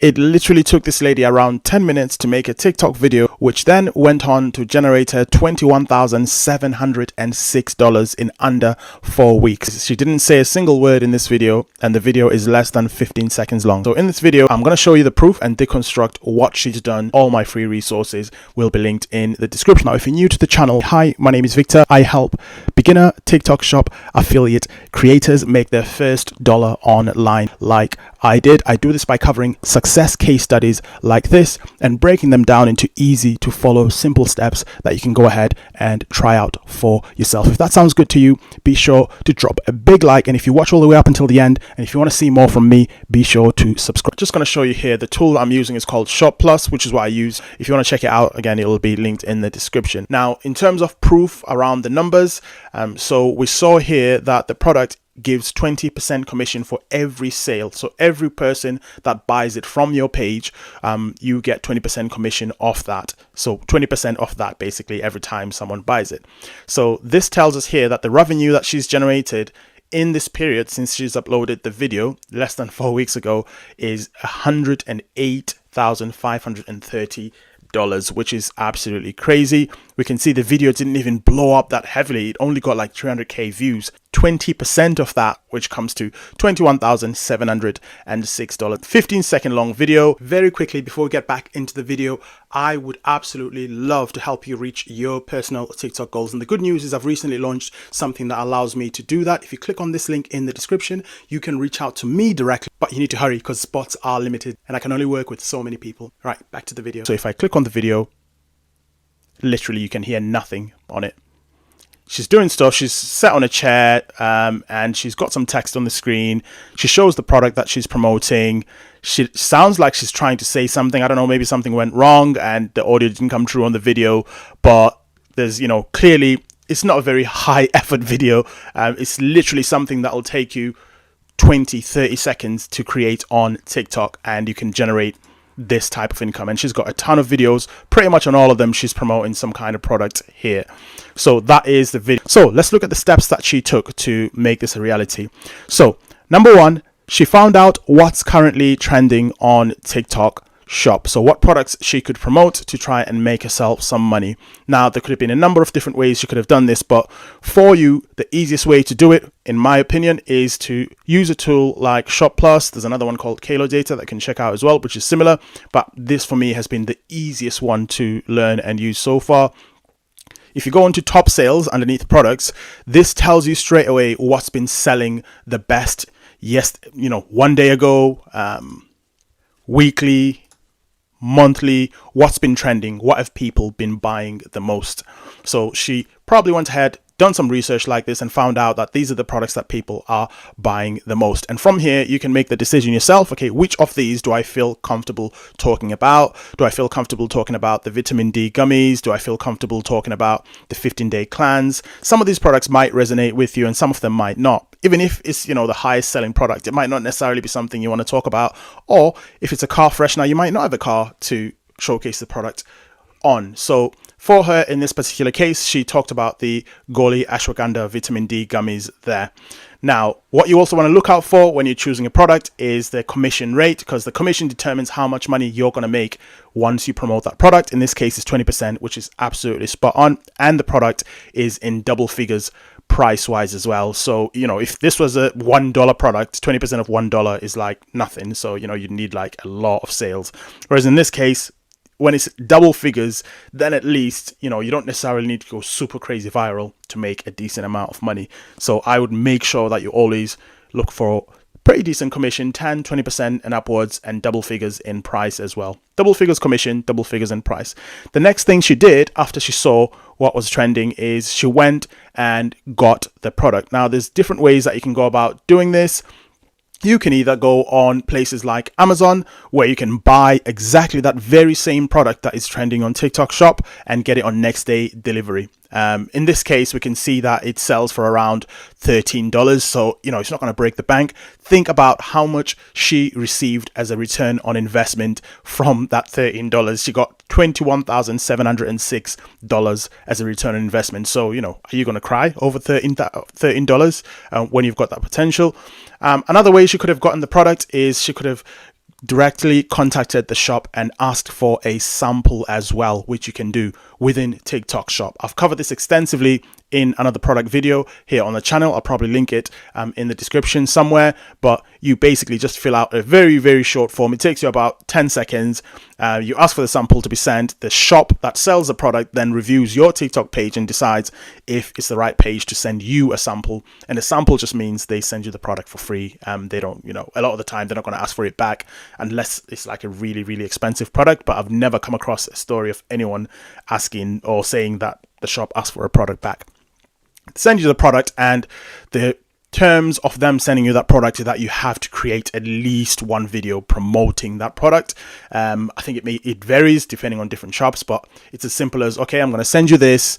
It literally took this lady around 10 minutes to make a TikTok video, which then went on to generate her $21,706 in under 4 weeks. She didn't say a single word in this video, and the video is less than 15 seconds long. So in this video, I'm going to show you the proof and deconstruct what she's done. All my free resources will be linked in the description. Now, if you're new to the channel, hi, my name is Victor. I help beginner TikTok shop affiliate creators make their first dollar online like I did. I do this by covering success case studies like this and breaking them down into easy to follow simple steps that you can go ahead and try out for yourself. If that sounds good to you, be sure to drop a big like, and if you watch all the way up until the end and if you want to see more from me, be sure to subscribe. Just going to show you here, the tool that I'm using is called Shoplus, which is what I use. If you want to check it out, again, it will be linked in the description. Now, in terms of proof around the numbers, so we saw here that the product gives 20% commission for every sale. So every person that buys it from your page, you get 20% commission off that. So 20% off that basically every time someone buys it. So this tells us here that the revenue that she's generated in this period since she's uploaded the video less than 4 weeks ago is $108,530, which is absolutely crazy. We can see the video didn't even blow up that heavily. It only got like 300k views. 20% of that, which comes to $21,706. 15-second long video. Very quickly, before we get back into the video, I would absolutely love to help you reach your personal TikTok goals. And the good news is I've recently launched something that allows me to do that. If you click on this link in the description, you can reach out to me directly, but you need to hurry because spots are limited and I can only work with so many people. Right, back to the video. So if I click on the video, literally you can hear nothing on it. She's doing stuff. She's sat on a chair and she's got some text on the screen. She shows the product that she's promoting. She sounds like she's trying to say something. I don't know, maybe something went wrong and the audio didn't come through on the video, but there's, clearly it's not a very high effort video. It's literally something that will take you 20-30 seconds to create on TikTok, and you can generate this type of income. And she's got a ton of videos. Pretty much on all of them she's promoting some kind of product here. So that is the video. So let's look at the steps that she took to make this a reality. So number one, she found out what's currently trending on TikTok Shop. So what products she could promote to try and make herself some money. Now, there could have been a number of different ways she could have done this, but for you, the easiest way to do it, in my opinion, is to use a tool like Shoplus. There's another one called Kalodata that you can check out as well, which is similar, but this for me has been the easiest one to learn and use so far. If you go into top sales underneath products, this tells you straight away what's been selling the best. Yes, 1 day ago, weekly, monthly, what's been trending, what have people been buying the most. So she probably went ahead, done some research like this and found out that these are the products that people are buying the most. And from here, you can make the decision yourself. Okay, which of these do I feel comfortable talking about? Do I feel comfortable talking about the vitamin D gummies? Do I feel comfortable talking about the 15-day cleanse? Some of these products might resonate with you and some of them might not. Even if it's, the highest selling product, it might not necessarily be something you want to talk about. Or if it's a car freshener, you might not have a car to showcase the product on. So for her in this particular case, she talked about the Goli Ashwagandha vitamin D gummies there. Now, what you also want to look out for when you're choosing a product is the commission rate, because the commission determines how much money you're going to make once you promote that product. In this case, it's 20%, which is absolutely spot on. And the product is in double figures price wise as well. So, if this was a $1 product, 20% of $1 is like nothing. So, you'd need like a lot of sales. Whereas in this case, when it's double figures, then at least, you don't necessarily need to go super crazy viral to make a decent amount of money. So I would make sure that you always look for pretty decent commission, 10, 20% and upwards, and double figures in price as well. Double figures commission, double figures in price. The next thing she did after she saw what was trending is she went and got the product. Now, there's different ways that you can go about doing this. You can either go on places like Amazon, where you can buy exactly that very same product that is trending on TikTok Shop and get it on next day delivery. In this case, we can see that it sells for around $13. So, it's not going to break the bank. Think about how much she received as a return on investment from that $13. She got $21,706 as a return on investment. So, are you going to cry over $13 when you've got that potential? Another way she could have gotten the product is she could have directly contacted the shop and asked for a sample as well, which you can do within TikTok Shop. I've covered this extensively in another product video here on the channel. I'll probably link it in the description somewhere, but you basically just fill out a very, very short form. It takes you about 10 seconds. You ask for the sample to be sent. The shop that sells the product then reviews your TikTok page and decides if it's the right page to send you a sample. And the sample just means they send you the product for free. They don't, a lot of the time they're not going to ask for it back unless it's like a really, really expensive product. But I've never come across a story of anyone asking or saying that the shop asked for a product back. Send you the product, and the terms of them sending you that product is that you have to create at least one video promoting that product. I think it varies depending on different shops, but it's as simple as, okay, I'm going to send you this.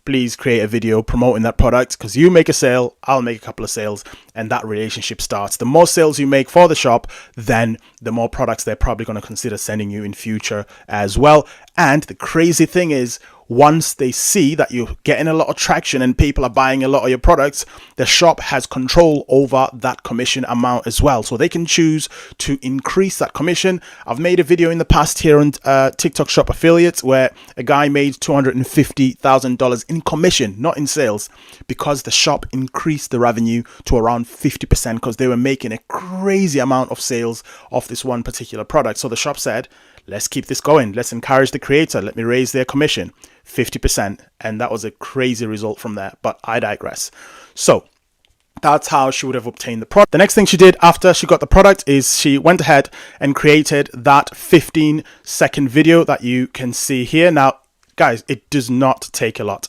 Please create a video promoting that product, because you make a sale, I'll make a couple of sales, and that relationship starts. The more sales you make for the shop, then the more products they're probably going to consider sending you in future as well. And the crazy thing is, once they see that you're getting a lot of traction and people are buying a lot of your products, the shop has control over that commission amount as well. So they can choose to increase that commission. I've made a video in the past here on TikTok Shop Affiliates where a guy made $250,000 in commission, not in sales, because the shop increased the revenue to around 50% because they were making a crazy amount of sales of this one particular product. So the shop said, let's keep this going. Let's encourage the creator. Let me raise their commission 50%. And that was a crazy result from there. But I digress. So that's how she would have obtained the product. The next thing she did after she got the product is she went ahead and created that 15-second video that you can see here. Now, guys, it does not take a lot.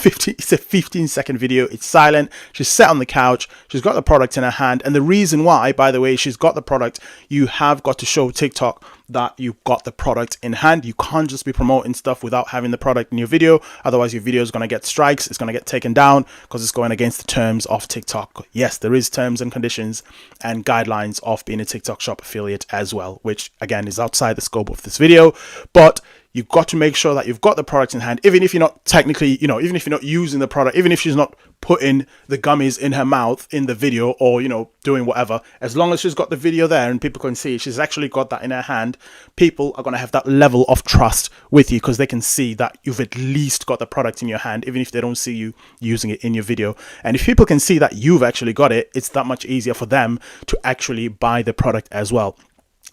It's a 15-second video. It's silent. She's sat on the couch. She's got the product in her hand. And the reason why, by the way, she's got the product, you have got to show TikTok that you've got the product in hand. You can't just be promoting stuff without having the product in your video. Otherwise, your video is going to get strikes. It's going to get taken down because it's going against the terms of TikTok. Yes, there is terms and conditions and guidelines of being a TikTok Shop affiliate as well, which again is outside the scope of this video. But you've got to make sure that you've got the product in hand, even if you're not technically, even if you're not using the product, even if she's not putting the gummies in her mouth in the video or, doing whatever, as long as she's got the video there and people can see she's actually got that in her hand, people are going to have that level of trust with you because they can see that you've at least got the product in your hand, even if they don't see you using it in your video. And if people can see that you've actually got it, it's that much easier for them to actually buy the product as well.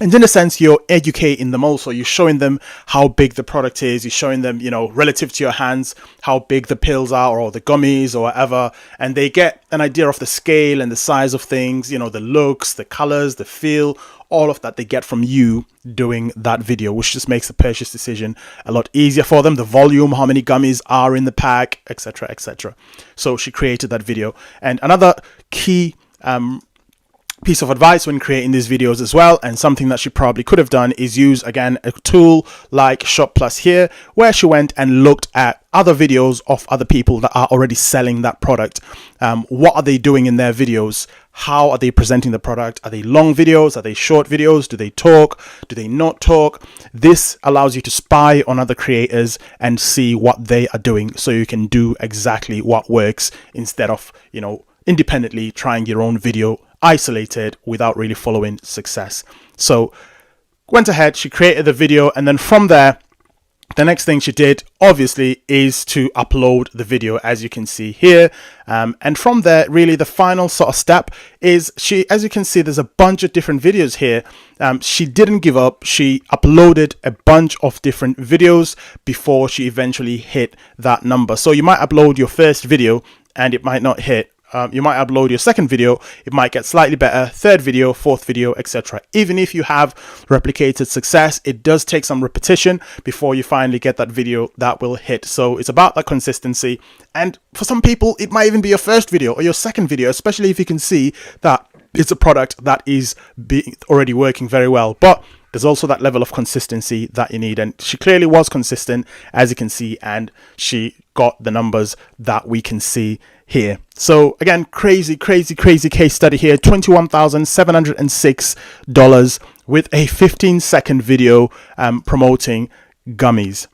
And in a sense, you're educating them also. You're showing them how big the product is. You're showing them, relative to your hands, how big the pills are or the gummies or whatever. And they get an idea of the scale and the size of things, the looks, the colors, the feel, all of that they get from you doing that video, which just makes the purchase decision a lot easier for them. The volume, how many gummies are in the pack, etc., etc. So she created that video. And another key piece of advice when creating these videos as well, and something that she probably could have done, is use again a tool like Shoplus here, where she went and looked at other videos of other people that are already selling that product. What are they doing in their videos? How are they presenting the product? Are they long videos? Are they short videos? Do they talk? Do they not talk? This allows you to spy on other creators and see what they are doing, so you can do exactly what works instead of independently trying your own video isolated without really following success. So went ahead, she created the video, and then from there, the next thing she did obviously is to upload the video, as you can see here. And from there, really the final sort of step is as you can see, there's a bunch of different videos here. She didn't give up. She uploaded a bunch of different videos before she eventually hit that number. So you might upload your first video and it might not hit. You might upload your second video, it might get slightly better, third video, fourth video, etc. Even if you have replicated success, it does take some repetition before you finally get that video that will hit. So it's about that consistency. And for some people, it might even be your first video or your second video, especially if you can see that it's a product that is already working very well. But there's also that level of consistency that you need. And she clearly was consistent, as you can see, and she got the numbers that we can see here. So again, crazy case study here. $21,706 with a 15-second video promoting gummies.